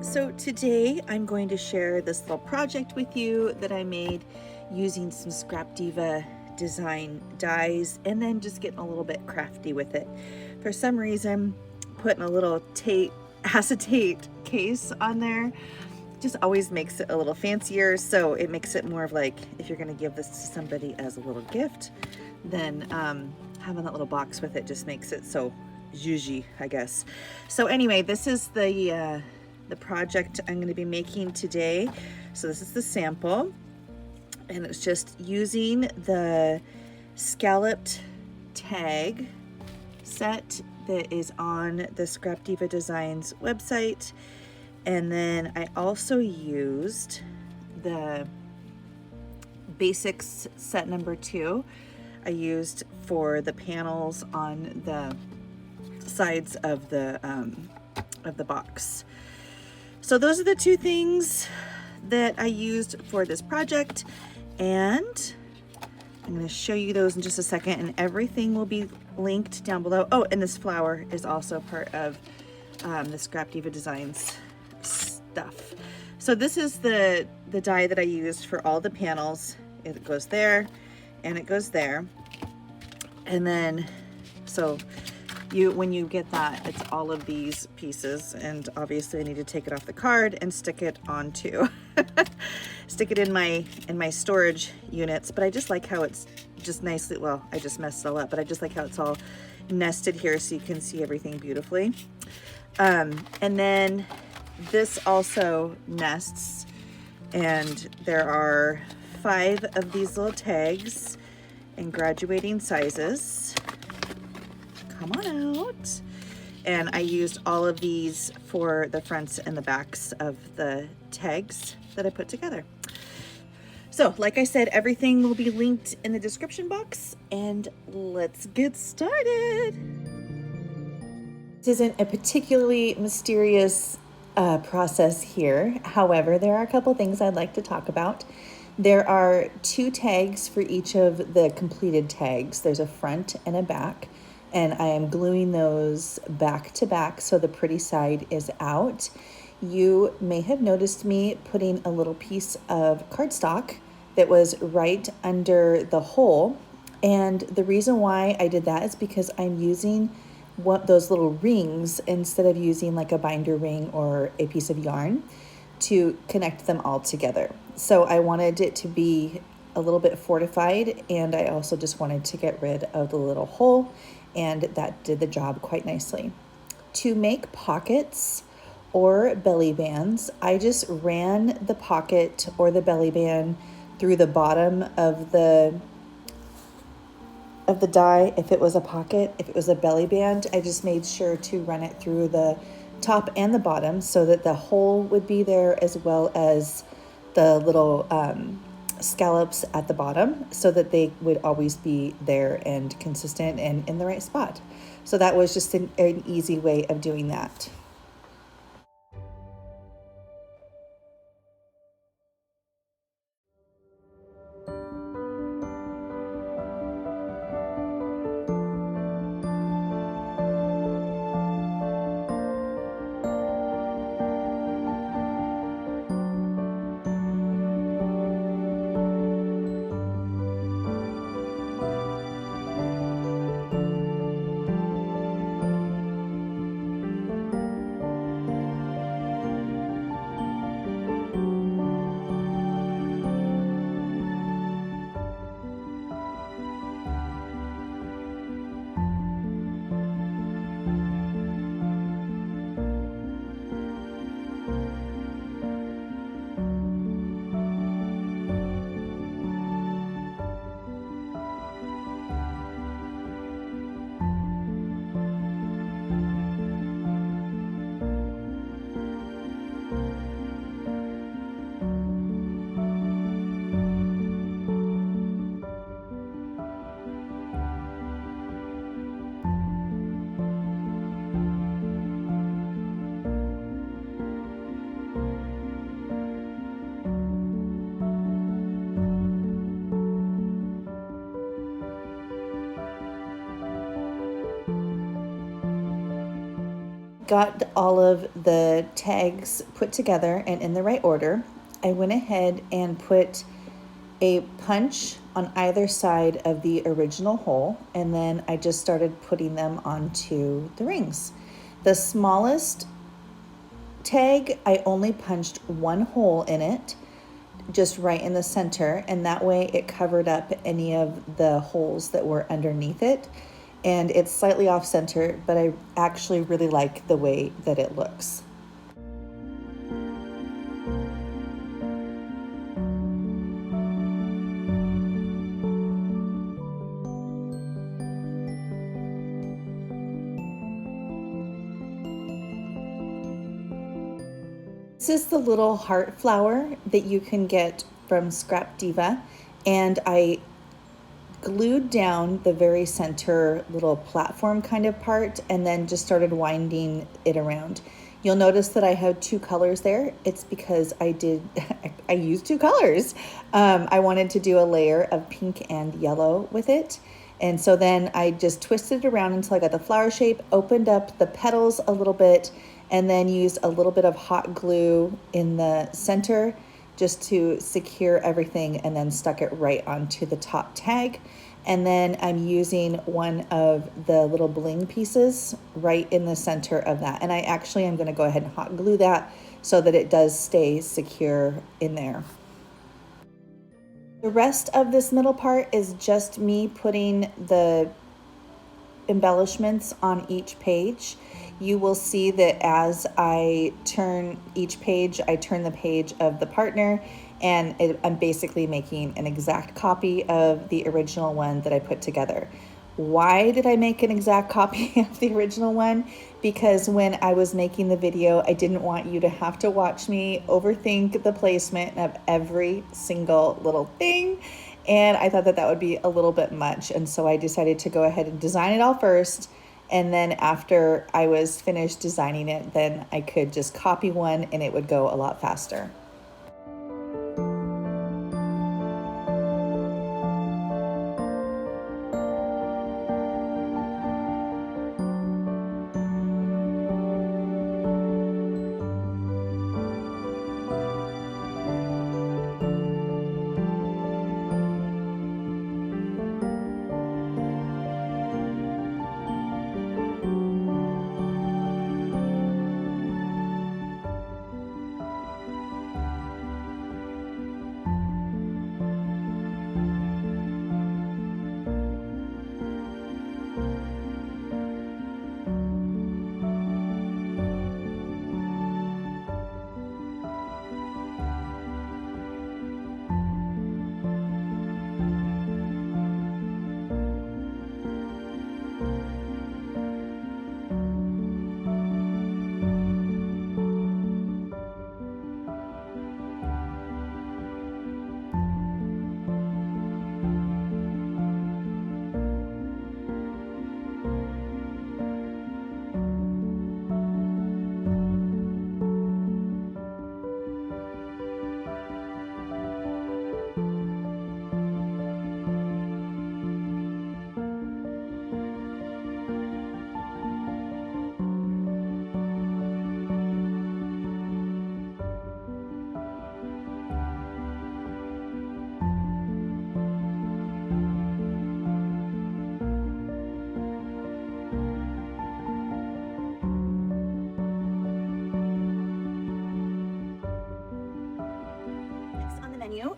So today I'm going to share this little project with you that I made using some Scrap Diva design dies and then just getting a little bit crafty with it. For some reason, putting a little acetate case on there just always makes it a little fancier, so it makes it more of like if you're going to give this to somebody as a little gift, then having that little box with it just makes it so zhuzhy, I guess. So anyway, this is the project I'm going to be making today. So this is the sample, and it's just using the Scalloped Tag Set that is on the Scrap Diva Designs website. And then I also used the Basics set number 2. I used for the panels on the sides of the box. So those are the two things that I used for this project, and I'm going to show you those in just a second, and everything will be linked down below. Oh, and this flower is also part of the Scrap Diva Designs stuff. So this is the die that I used for all the panels. It goes there and it goes there, and then so when you get that, it's all of these pieces, and obviously I need to take it off the card and stick it onto stick it in my storage units. But I just like how it's just nicely, well, I just messed it all up, but I just like how it's all nested here so you can see everything beautifully. And then this also nests, and there are 5 of these little tags in graduating sizes. Come on out. And I used all of these for the fronts and the backs of the tags that I put together. So like I said, everything will be linked in the description box, and let's get started. This isn't a particularly mysterious process here. However, there are a couple things I'd like to talk about. There are 2 tags for each of the completed tags. There's a front and a back, and I am gluing those back to back so the pretty side is out. You may have noticed me putting a little piece of cardstock that was right under the hole, and the reason why I did that is because I'm using those little rings instead of using like a binder ring or a piece of yarn to connect them all together. So I wanted it to be a little bit fortified, and I also just wanted to get rid of the little hole, and that did the job quite nicely. To make pockets or belly bands, I just ran the pocket or the belly band through the bottom of the die. If it was a pocket, if it was a belly band, I just made sure to run it through the top and the bottom so that the hole would be there, as well as the little scallops at the bottom, so that they would always be there and consistent and in the right spot. So that was just an easy way of doing that. got all of the tags put together and in the right order, I went ahead and put a punch on either side of the original hole, and then I just started putting them onto the rings. The smallest tag, I only punched one hole in it, just right in the center, and that way it covered up any of the holes that were underneath it. And it's slightly off center, but I actually really like the way that it looks. This is the little heart flower that you can get from Scrap Diva, and I glued down the very center little platform kind of part and then just started winding it around. You'll notice that I have two colors there. It's because I used two colors. I wanted to do a layer of pink and yellow with it. And so then I just twisted it around until I got the flower shape, opened up the petals a little bit, and then used a little bit of hot glue in the center just to secure everything, and then stuck it right onto the top tag. And then I'm using one of the little bling pieces right in the center of that. And I actually am going to go ahead and hot glue that so that it does stay secure in there. The rest of this middle part is just me putting the embellishments on each page. You will see that as I turn each page, I turn the page of the partner, and I'm basically making an exact copy of the original one that I put together. Why did I make an exact copy of the original one? Because when I was making the video, I didn't want you to have to watch me overthink the placement of every single little thing. And I thought that that would be a little bit much. And so I decided to go ahead and design it all first. And then after I was finished designing it, then I could just copy one and it would go a lot faster.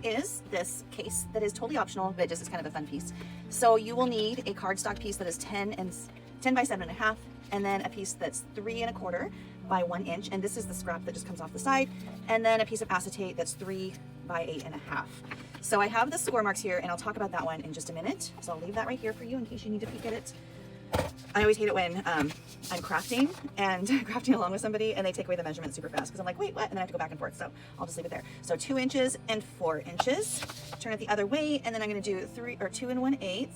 Is this case that is totally optional, but just is kind of a fun piece. So you will need a cardstock piece that is 10 by 7.5, and then a piece that's 3 1/4 by 1 inch, and this is the scrap that just comes off the side, and then a piece of acetate that's 3 by 8.5. So I have the score marks here, and I'll talk about that one in just a minute. So I'll leave that right here for you in case you need to peek at it. I always hate it when I'm crafting and crafting along with somebody and they take away the measurement super fast because I'm like, wait, what? And then I have to go back and forth. So I'll just leave it there. So 2 inches and 4 inches. Turn it the other way, and then I'm going to do 2 1/8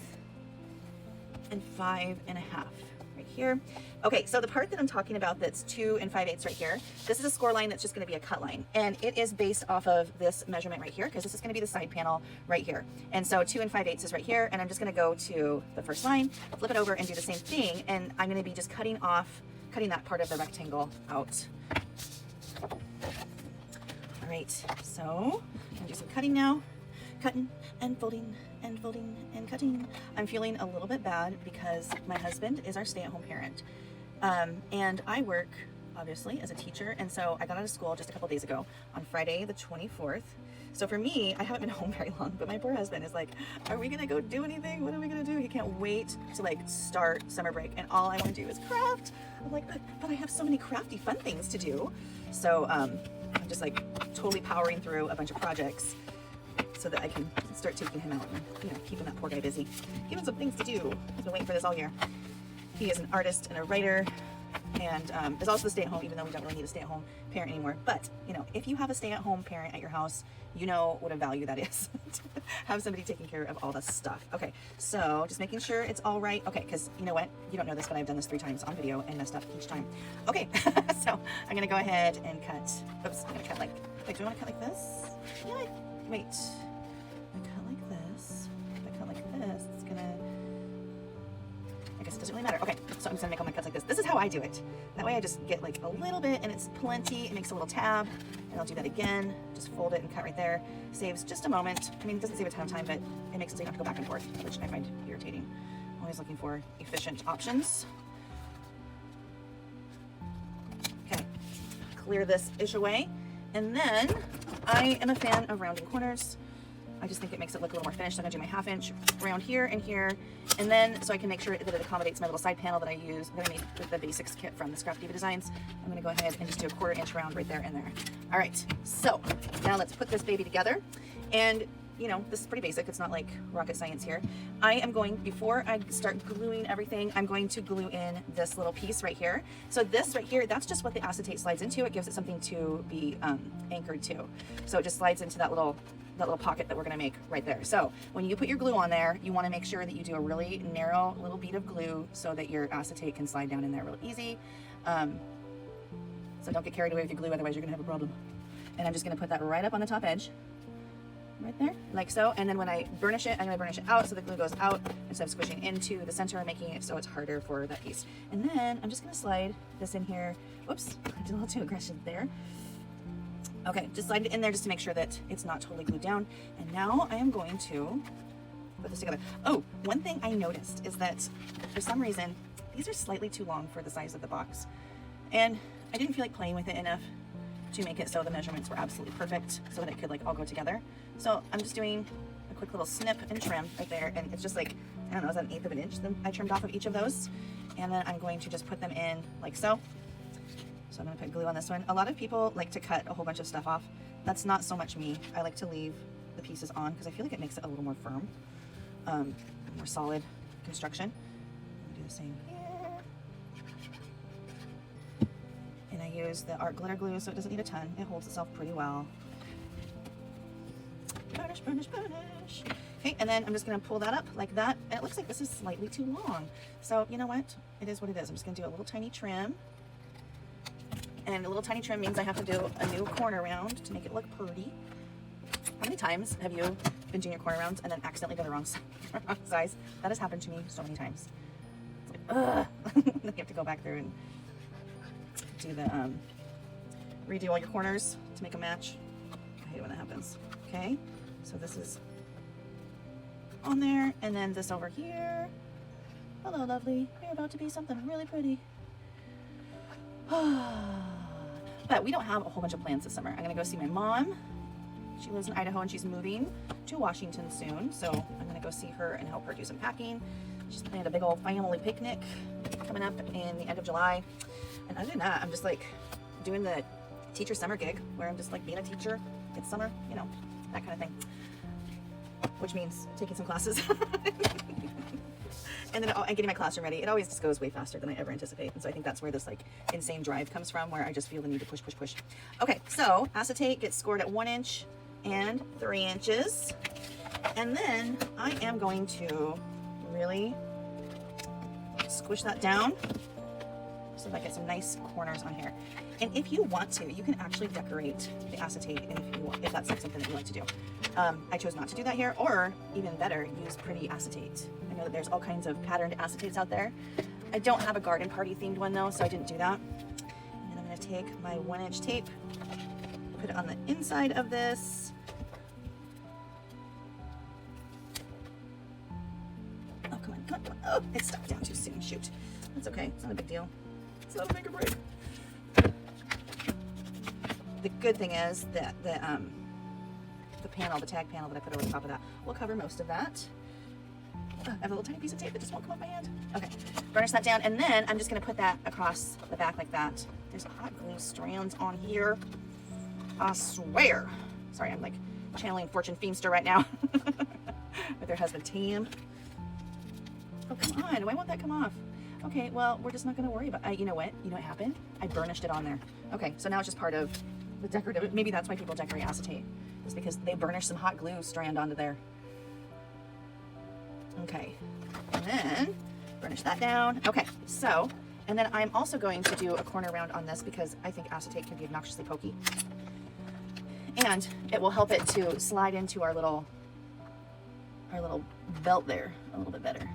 and 5 1/2 right here. Okay, so the part that I'm talking about that's 2 5/8 right here, this is a score line that's just going to be a cut line, and it is based off of this measurement right here because this is going to be the side panel right here. And so 2 5/8 is right here, and I'm just going to go to the first line, flip it over, and do the same thing, and I'm going to be just cutting off cutting that part of the rectangle out. All right, so I'm gonna do some cutting now. Cutting and folding and folding and cutting. I'm feeling a little bit bad because my husband is our stay-at-home parent. And I work, obviously, as a teacher. And so I got out of school just a couple days ago on Friday the 24th. So for me, I haven't been home very long, but my poor husband is like, are we gonna go do anything? What are we gonna do? He can't wait to like start summer break. And all I wanna do is craft. I'm like, but I have so many crafty fun things to do. So I'm just like totally powering through a bunch of projects so that I can start taking him out and, you know, keeping that poor guy busy. Give him some things to do. He's been waiting for this all year. He is an artist and a writer, and is also a stay-at-home, even though we don't really need a stay-at-home parent anymore. But, you know, if you have a stay-at-home parent at your house, you know what a value that is to have somebody taking care of all this stuff. Okay, so just making sure it's all right. Okay, because you know what? You don't know this, but I've done this 3 times on video and messed up each time. Okay, so I'm gonna go ahead and cut. Oops, I'm gonna cut like do I want to cut like this? Yeah, wait. I cut like this. If I cut like this, it's gonna, I guess it doesn't really matter. Okay, so I'm just gonna make all my cuts like this. This is how I do it. That way I just get like a little bit and it's plenty. It makes a little tab, and I'll do that again. Just fold it and cut right there. Saves just a moment. I mean, it doesn't save a ton of time, but it makes it so you don't have to go back and forth, which I find irritating. I'm always looking for efficient options. Okay, clear this ish away. And then I am a fan of rounding corners. I just think it makes it look a little more finished. So I'm gonna do my 1/2 inch round here and here. And then, so I can make sure that it accommodates my little side panel that I use, that I made with the basics kit from the Scrap Diva Designs. I'm gonna go ahead and just do a 1/4 inch round right there and there. All right, so now let's put this baby together. And you know, this is pretty basic. It's not like rocket science here. I am going, before I start gluing everything, I'm going to glue in this little piece right here. So this right here, that's just what the acetate slides into. It gives it something to be anchored to. So it just slides into that little pocket that we're gonna make right there. So when you put your glue on there, you wanna make sure that you do a really narrow little bead of glue so that your acetate can slide down in there real easy. So don't get carried away with your glue, otherwise you're gonna have a problem. And I'm just gonna put that right up on the top edge. Right there, like so. And then when I burnish it, I'm gonna burnish it out so the glue goes out instead of squishing into the center and making it so it's harder for that piece. And then I'm just gonna slide this in here. Whoops, I did a little too aggressive there. Okay, just slide it in there just to make sure that it's not totally glued down. And now I am going to put this together. Oh, one thing I noticed is that for some reason, these are slightly too long for the size of the box. And I didn't feel like playing with it enough to make it so the measurements were absolutely perfect so that it could like all go together. So I'm just doing a quick little snip and trim right there, and it's just like, I don't know, is that 1/8 of an inch that I trimmed off of each of those? And then I'm going to just put them in like so. So I'm gonna put glue on this one. A lot of people like to cut a whole bunch of stuff off. That's not so much me. I like to leave the pieces on because I feel like it makes it a little more firm, more solid construction. I'm gonna do the same here. And I use the art glitter glue so it doesn't need a ton. It holds itself pretty well. Burnish, burnish, burnish. Okay, and then I'm just gonna pull that up like that. And it looks like this is slightly too long. So you know what? It is what it is. I'm just gonna do a little tiny trim. And a little tiny trim means I have to do a new corner round to make it look pretty. How many times have you been doing your corner rounds and then accidentally done the wrong size? That has happened to me so many times. It's like, ugh. Then you have to go back through and do the, redo all your corners to make a match. I hate it when that happens. Okay, so this is on there, and then this over here. Hello, lovely. You're about to be something really pretty. But we don't have a whole bunch of plans this summer. I'm gonna go see my mom. She lives in Idaho and she's moving to Washington soon. So I'm gonna go see her and help her do some packing. She's planned a big old family picnic coming up in the end of July. And other than that, I'm just like doing the teacher summer gig where I'm just like being a teacher. It's summer, you know, that kind of thing. Which means taking some classes. And then getting my classroom ready. It always just goes way faster than I ever anticipate. And so I think that's where this like insane drive comes from, where I just feel the need to push, push, push. Okay, so acetate gets scored at 1 inch and 3 inches. And then I am going to really squish that down so that I get some nice corners on here. And if you want to, you can actually decorate the acetate if that's like something that you like to do. I chose not to do that here, or even better, use pretty acetate. I know that there's all kinds of patterned acetates out there. I don't have a garden party themed one though, so I didn't do that. And then I'm gonna take my 1-inch tape, put it on the inside of this. Oh, come on, come on, come on. Oh, it stuck down too soon, shoot. That's okay, it's not a big deal. It's not a make or break. The good thing is that the panel, the tag panel that I put over the top of that will cover most of that. I have a little tiny piece of tape that just won't come off my hand. Okay, burnish that down, and then I'm just gonna put that across the back like that. There's hot glue strands on here. I swear. Sorry, I'm like channeling Fortune Feimster right now with her husband Tim. Oh, come on, why won't that come off? Okay, well, we're just not gonna worry about it. You know what happened? I burnished it on there. Okay, so now it's just part of the decorative. Maybe that's why people decorate acetate. It's because they burnish some hot glue strand onto there. Okay, and then burnish that down. Okay, so, and then I'm also going to do a corner round on this because I think acetate can be obnoxiously pokey. And it will help it to slide into our little belt there a little bit better.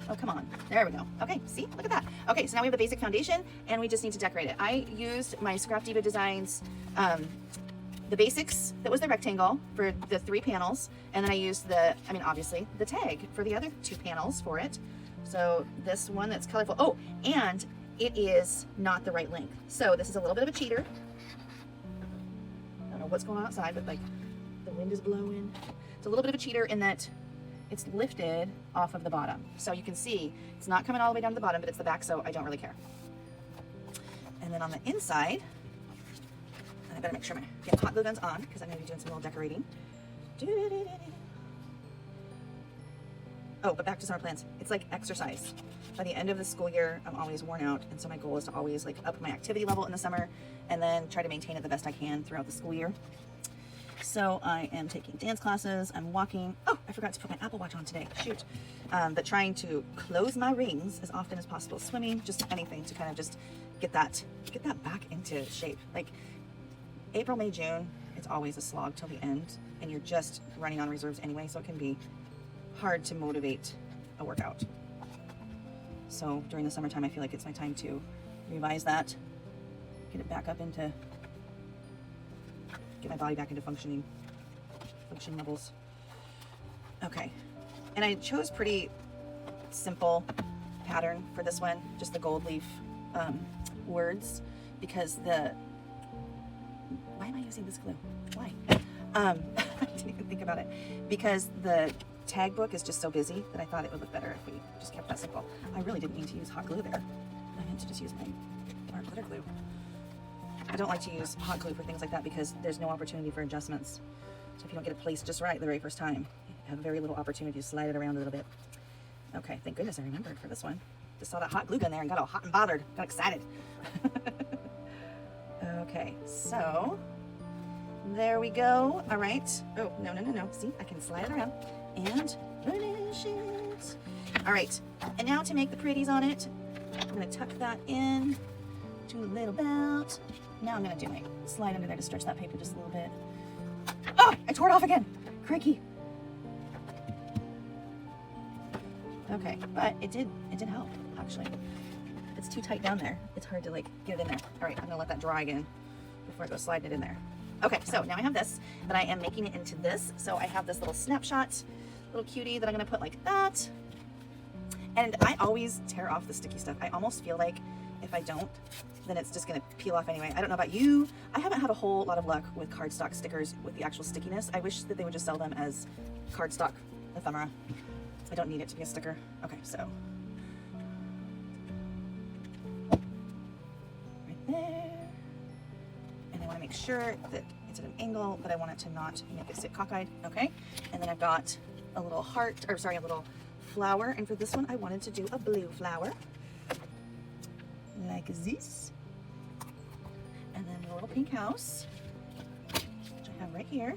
Oh, come on. There we go. Okay, see? Look at that. Okay, so now we have the basic foundation, and we just need to decorate it. I used my Scrap Diva Designs, the basics, that was the rectangle for the 3 panels, and then I used obviously, the tag for the other 2 panels for it. So this one that's colorful. Oh, and it is not the right length. So this is a little bit of a cheater. I don't know what's going on outside, but like the wind is blowing. It's a little bit of a cheater in that it's lifted off of the bottom. So you can see it's not coming all the way down to the bottom, but it's the back, so I don't really care. And then on the inside, and I better make sure my hot glue gun's on because I'm going to be doing some little decorating. Oh, but back to summer plans. It's like exercise. By the end of the school year, I'm always worn out, and so my goal is to always like up my activity level in the summer and then try to maintain it the best I can throughout the school year. So I am taking dance classes, I'm walking. Oh, I forgot to put my Apple Watch on today, shoot. But trying to close my rings as often as possible. Swimming, just anything to kind of just get that back into shape. Like April, May, June, it's always a slog till the end, and you're just running on reserves anyway, so it can be hard to motivate a workout. So during the summertime, I feel like it's my time to revise that, get it back up into, get my body back into function levels. Okay, and I chose pretty simple pattern for this one, just the gold leaf words, because why am I using this glue? Why? I didn't even think about it, because the tag book is just so busy that I thought it would look better if we just kept that simple. I really didn't mean to use hot glue there. I meant to just use my glitter glue. I don't like to use hot glue for things like that because there's no opportunity for adjustments. So if you don't get it placed just right the very first time, you have very little opportunity to slide it around a little bit. Okay, thank goodness I remembered for this one. Just saw that hot glue gun there and got all hot and bothered, got excited. Okay, so there we go. All right. Oh, no. See, I can slide it around and finish it. All right, and now to make the pretties on it, I'm gonna tuck that in to a little belt. Now I'm gonna do my slide under there to stretch that paper just a little bit. Oh, I tore it off again. Crikey. Okay, but it did help actually. It's too tight down there. It's hard to like get it in there. All right, I'm gonna let that dry again before I go sliding it in there. Okay, so now I have this, but I am making it into this. So I have this little snapshot, little cutie that I'm gonna put like that. And I always tear off the sticky stuff. I almost feel like if I don't, then it's just gonna peel off anyway. I don't know about you. I haven't had a whole lot of luck with cardstock stickers with the actual stickiness. I wish that they would just sell them as cardstock ephemera. I don't need it to be a sticker. Okay, so right there. And I wanna make sure that it's at an angle, but I want it to not make it sit cockeyed. Okay, and then I've got a little heart, or sorry, a little flower. And for this one, I wanted to do a blue flower. Like this. And then a little pink house, which I have right here.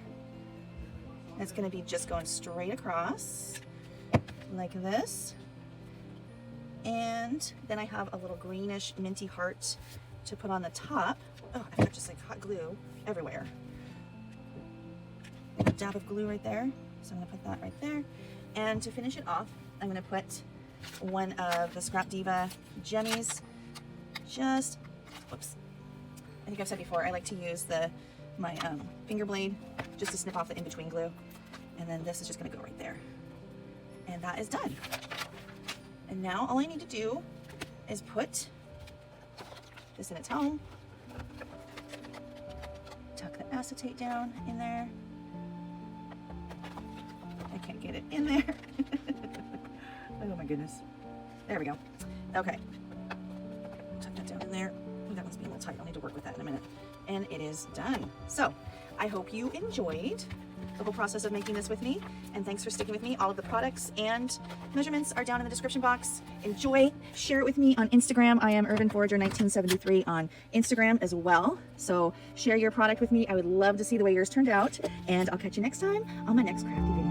And it's gonna be just going straight across like this. And then I have a little greenish minty heart to put on the top. Oh, I've got just like hot glue everywhere. A dab of glue right there. So I'm gonna put that right there. And to finish it off, I'm gonna put one of the Scrap Diva Jennies. Just, whoops. I think I've said before, I like to use my finger blade just to snip off the in-between glue. And then this is just gonna go right there. And that is done. And now all I need to do is put this in its home. Tuck the acetate down in there. I can't get it in there. Oh my goodness. There we go. Okay. Tuck that down in there. Ooh, that one's being a little tight. I'll need to work with that in a minute. And it is done. So I hope you enjoyed the whole process of making this with me, and thanks for sticking with me. All of the products and measurements are down in the description box. Enjoy, share it with me on Instagram. I am Urban Forager 1973 on Instagram as well. So share your product with me. I would love to see the way yours turned out, and I'll catch you next time on my next crafty video.